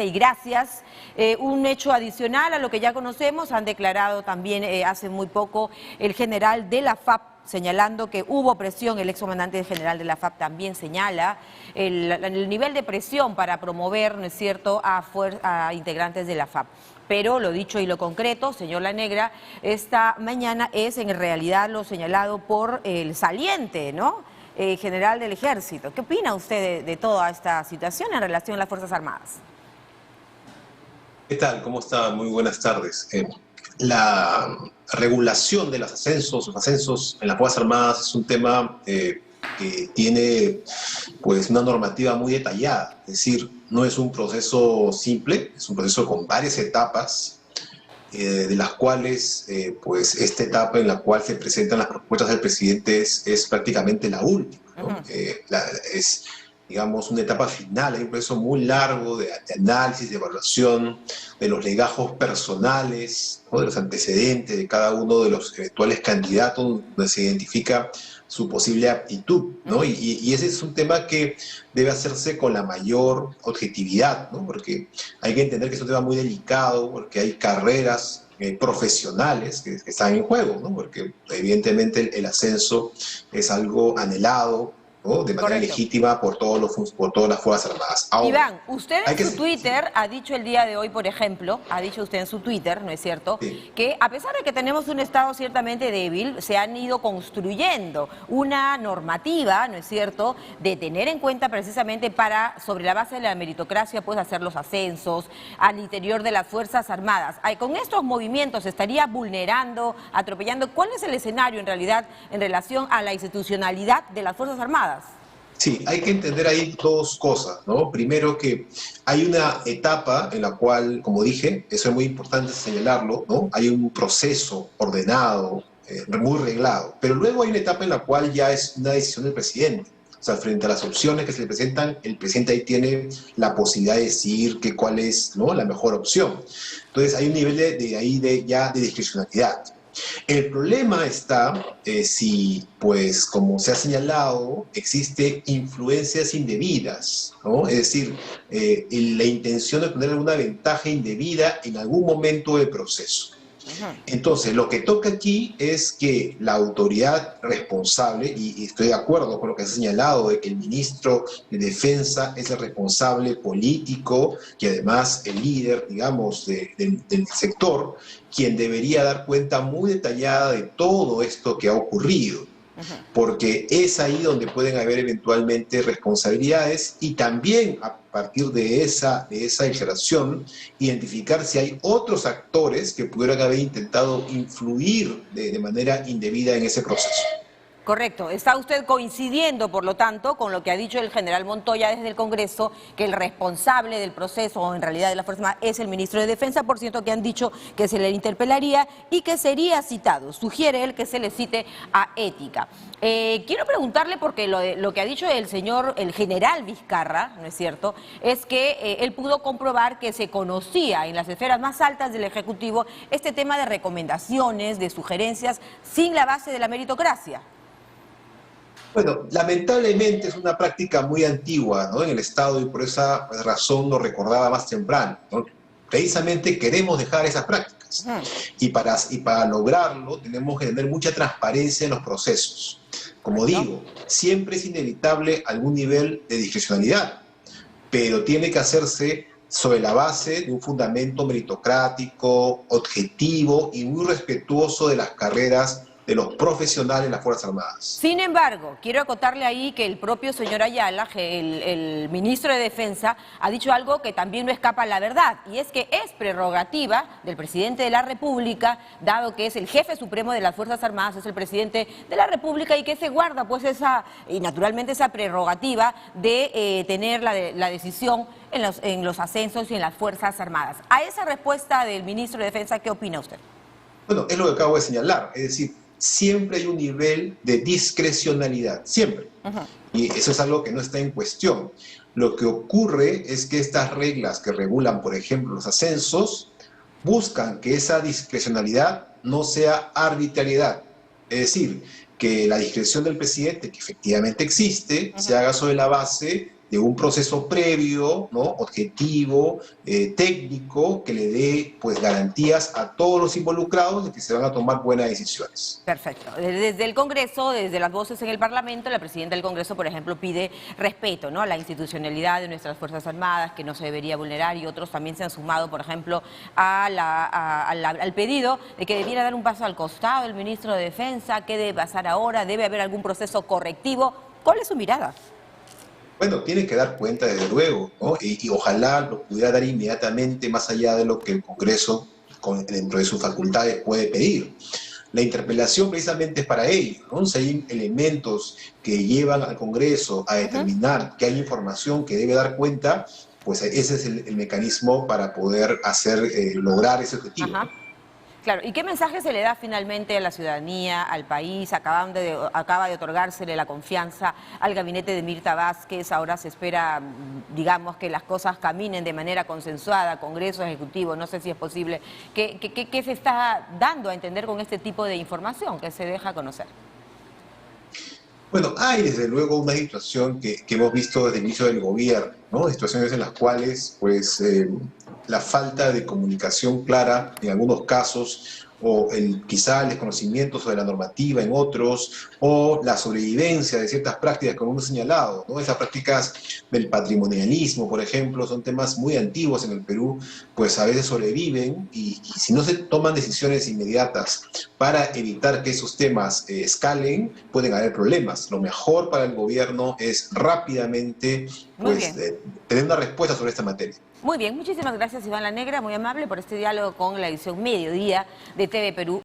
Y gracias. Un hecho adicional a lo que ya conocemos, han declarado también hace muy poco el general de la FAP, señalando que hubo presión. El excomandante general de la FAP también señala el nivel de presión para promover, ¿no es cierto?, a integrantes de la FAP. Pero lo dicho y lo concreto, señor La Negra, esta mañana es en realidad lo señalado por el saliente, ¿no?, general del Ejército. ¿Qué opina usted de toda esta situación en relación a las Fuerzas Armadas? ¿Qué tal? ¿Cómo está? Muy buenas tardes. La regulación de los ascensos en las Fuerzas Armadas es un tema que tiene pues una normativa muy detallada. Es decir, no es un proceso simple, es un proceso con varias etapas, de las cuales pues esta etapa en la cual se presentan las propuestas del presidente es prácticamente la última, ¿no? Es, digamos, una etapa final. Hay un proceso muy largo de análisis, de evaluación de los legajos personales, ¿no?, de los antecedentes de cada uno de los eventuales candidatos, donde se identifica su posible aptitud, ¿no? Y ese es un tema que debe hacerse con la mayor objetividad, ¿no? Porque hay que entender que es un tema muy delicado, porque hay carreras profesionales que están en juego, ¿no? Porque evidentemente el ascenso es algo anhelado, ¿no?, de manera legítima por todas las Fuerzas Armadas. Ahora, Iván, usted en su Twitter ha dicho el día de hoy, por ejemplo, ha dicho usted en su Twitter, ¿no es cierto?, sí, que a pesar de que tenemos un Estado ciertamente débil, se han ido construyendo una normativa, ¿no es cierto?, de tener en cuenta precisamente para, sobre la base de la meritocracia, pues hacer los ascensos al interior de las Fuerzas Armadas. Con estos movimientos se estaría vulnerando, atropellando. ¿Cuál es el escenario en realidad en relación a la institucionalidad de las Fuerzas Armadas? Sí, hay que entender ahí dos cosas, ¿no? Primero, que hay una etapa en la cual, como dije, eso es muy importante señalarlo, ¿no? Hay un proceso ordenado, muy reglado, pero luego hay una etapa en la cual ya es una decisión del presidente. O sea, frente a las opciones que se le presentan, el presidente ahí tiene la posibilidad de decidir cuál es, ¿no?, la mejor opción. Entonces hay un nivel ya de discrecionalidad. El problema está si, pues, como se ha señalado, existe influencias indebidas, ¿no? Es decir, la intención de tener alguna ventaja indebida en algún momento del proceso. Entonces, lo que toca aquí es que la autoridad responsable, y estoy de acuerdo con lo que ha señalado, de que el ministro de Defensa es el responsable político y además el líder, digamos, del sector, quien debería dar cuenta muy detallada de todo esto que ha ocurrido. Porque es ahí donde pueden haber eventualmente responsabilidades, y también a partir de esa declaración identificar si hay otros actores que pudieran haber intentado influir de manera indebida en ese proceso. Correcto. ¿Está usted coincidiendo, por lo tanto, con lo que ha dicho el general Montoya desde el Congreso, que el responsable del proceso, o en realidad de la Fuerza Armada, es el ministro de Defensa? Por cierto, que han dicho que se le interpelaría y que sería citado. Sugiere él que se le cite a ética. Quiero preguntarle, porque lo que ha dicho el general Vizcarra, ¿no es cierto?, es que él pudo comprobar que se conocía en las esferas más altas del Ejecutivo este tema de recomendaciones, de sugerencias, sin la base de la meritocracia. Bueno, lamentablemente es una práctica muy antigua, ¿no?, en el Estado, y por esa razón lo recordaba más temprano, ¿no? Precisamente queremos dejar esas prácticas. Y para lograrlo tenemos que tener mucha transparencia en los procesos. Como digo, siempre es inevitable algún nivel de discrecionalidad, pero tiene que hacerse sobre la base de un fundamento meritocrático, objetivo y muy respetuoso de las carreras de los profesionales de las Fuerzas Armadas. Sin embargo, quiero acotarle ahí que el propio señor Ayala, el ministro de Defensa, ha dicho algo que también no escapa a la verdad, y es que es prerrogativa del presidente de la República, dado que es el jefe supremo de las Fuerzas Armadas, es el presidente de la República, y que se guarda pues naturalmente esa prerrogativa de tener la decisión en los ascensos y en las Fuerzas Armadas. A esa respuesta del ministro de Defensa, ¿qué opina usted? Bueno, es lo que acabo de señalar, es decir, siempre hay un nivel de discrecionalidad, siempre. Y eso es algo que no está en cuestión. Lo que ocurre es que estas reglas que regulan, por ejemplo, los ascensos, buscan que esa discrecionalidad no sea arbitrariedad. Es decir, que la discreción del presidente, que efectivamente existe, se haga sobre la base de un proceso previo, ¿no? Objetivo, técnico, que le dé pues garantías a todos los involucrados de que se van a tomar buenas decisiones. Perfecto. Desde el Congreso, desde las voces en el Parlamento, la presidenta del Congreso, por ejemplo, pide respeto, ¿no?, a la institucionalidad de nuestras Fuerzas Armadas, que no se debería vulnerar, y otros también se han sumado, por ejemplo, al pedido de que debiera dar un paso al costado el ministro de Defensa. ¿Qué debe pasar ahora? ¿Debe haber algún proceso correctivo? ¿Cuál es su mirada? Bueno, tiene que dar cuenta desde luego, ¿no? Y ojalá lo pudiera dar inmediatamente, más allá de lo que el Congreso, dentro de sus facultades, puede pedir. La interpelación precisamente es para ello, ¿no? Si hay elementos que llevan al Congreso a determinar que hay información que debe dar cuenta, pues ese es el mecanismo para poder lograr ese objetivo, Ajá. ¿no? Claro, ¿y qué mensaje se le da finalmente a la ciudadanía, al país? Acaba de otorgársele la confianza al gabinete de Mirta Vázquez. Ahora se espera, digamos, que las cosas caminen de manera consensuada, Congreso, Ejecutivo, no sé si es posible. ¿Qué se está dando a entender con este tipo de información que se deja conocer? Bueno, hay desde luego una situación que hemos visto desde el inicio del gobierno, ¿no? Situaciones en las cuales pues, la falta de comunicación clara en algunos casos, o quizá el desconocimiento sobre la normativa en otros, o la sobrevivencia de ciertas prácticas, como hemos señalado, ¿no? Esas prácticas del patrimonialismo, por ejemplo, son temas muy antiguos en el Perú, pues a veces sobreviven y si no se toman decisiones inmediatas para evitar que esos temas escalen, pueden haber problemas. Lo mejor para el gobierno es rápidamente pues, tener una respuesta sobre esta materia. Muy bien, muchísimas gracias, Iván La Negra, muy amable por este diálogo con la edición Mediodía de TV Perú.